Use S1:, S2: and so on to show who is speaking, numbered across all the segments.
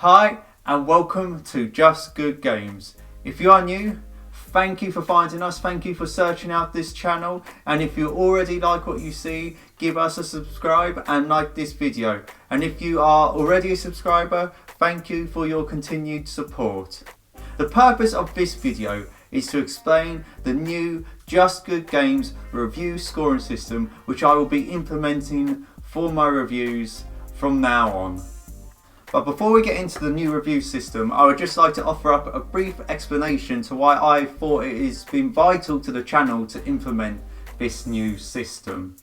S1: Hi and welcome to Just Good Games. If you are new, thank you for finding us, thank you for searching out this channel, and if you already like what you see, give us a subscribe and like this video. And if you are already a subscriber, thank you for your continued support. The purpose of this video is to explain the new Just Good Games review scoring system, which I will be implementing for my reviews from now on. But before we get into the new review system, I would just like to offer up a brief explanation to why I thought it has been vital to the channel to implement this new system.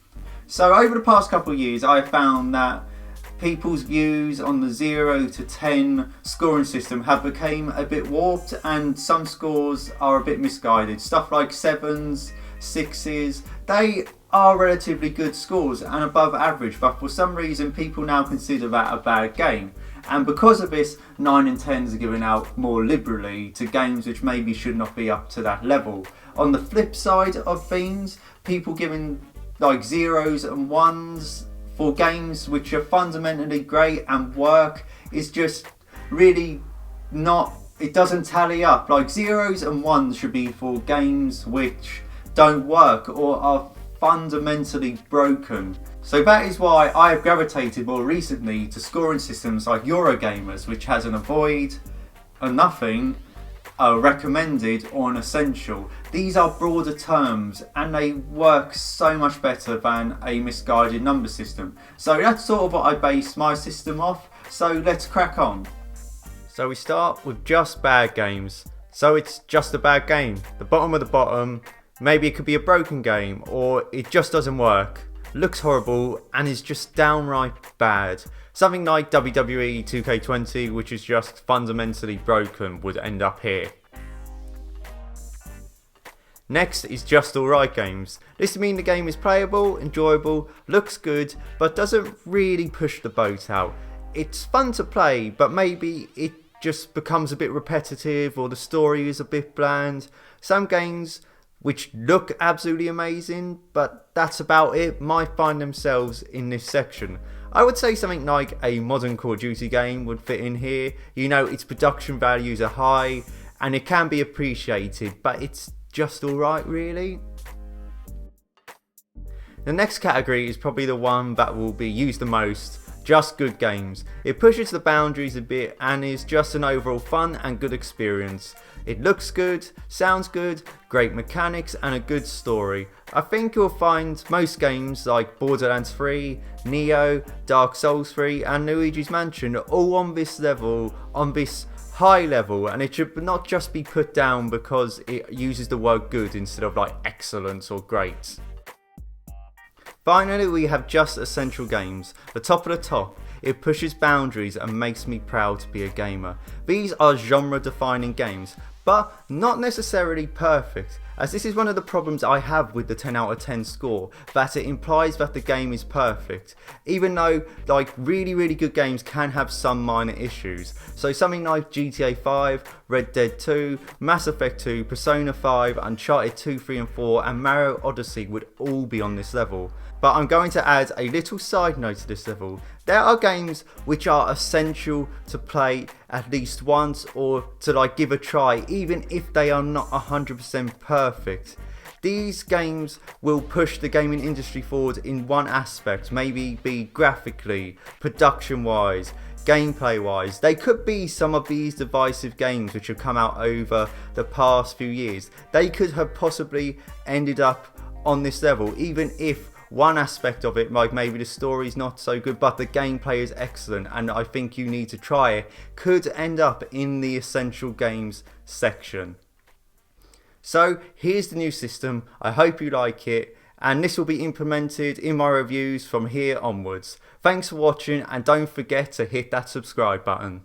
S1: So over the past couple of years, I have found that people's views on the 0 to 10 scoring system have become a bit warped, and some scores are a bit misguided. Stuff like 7s, 6s, they are relatively good scores and above average, but for some reason people now consider that a bad game. And because of this, 9 and 10s are given out more liberally to games which maybe should not be up to that level. On the flip side of things, people giving like 0s and 1s for games which are fundamentally great and work is just really not, it doesn't tally up. Like 0s and 1s should be for games which don't work or are fundamentally broken. So that is why I have gravitated more recently to scoring systems like Eurogamer's, which has an avoid, a nothing, a recommended or an essential. These are broader terms and they work so much better than a misguided number system. So that's sort of what I base my system off, so let's crack on. So we start with just bad games. So it's just a bad game, the bottom of the bottom. Maybe it could be a broken game, or it just doesn't work, looks horrible and is just downright bad. Something like WWE 2K20, which is just fundamentally broken, would end up here. Next is just alright games. This means the game is playable, enjoyable, looks good, but doesn't really push the boat out. It's fun to play, but maybe it just becomes a bit repetitive, or the story is a bit bland. Some games which look absolutely amazing, but that's about it, might find themselves in this section. I would say something like a modern Call of Duty game would fit in here. You know, its production values are high and it can be appreciated, but it's just alright really. The next category is probably the one that will be used the most. Just good games. It pushes the boundaries a bit and is just an overall fun and good experience. It looks good, sounds good, great mechanics and a good story. I think you'll find most games like Borderlands 3, Neo, Dark Souls 3 and Luigi's Mansion all on this level, on this high level, and it should not just be put down because it uses the word good instead of like excellent or great. Finally, we have just essential games, the top of the top. It pushes boundaries and makes me proud to be a gamer. These are genre defining games, but not necessarily perfect, as this is one of the problems I have with the 10 out of 10 score, that it implies that the game is perfect, even though like really good games can have some minor issues. So something like GTA 5, Red Dead 2, Mass Effect 2, Persona 5, Uncharted 2, 3 and 4 and Mario Odyssey would all be on this level. But I'm going to add a little side note to this level. There are games which are essential to play at least once or to like give a try, even if they are not 100% perfect. These games will push the gaming industry forward in one aspect, maybe be graphically, production wise, gameplay wise. They could be some of these divisive games which have come out over the past few years. They could have possibly ended up on this level, even if one aspect of it, like maybe the story is not so good but the gameplay is excellent and I think you need to try it, could end up in the essential games section. So here's the new system. I hope you like it, and this will be implemented in my reviews from here onwards. Thanks for watching and don't forget to hit that subscribe button.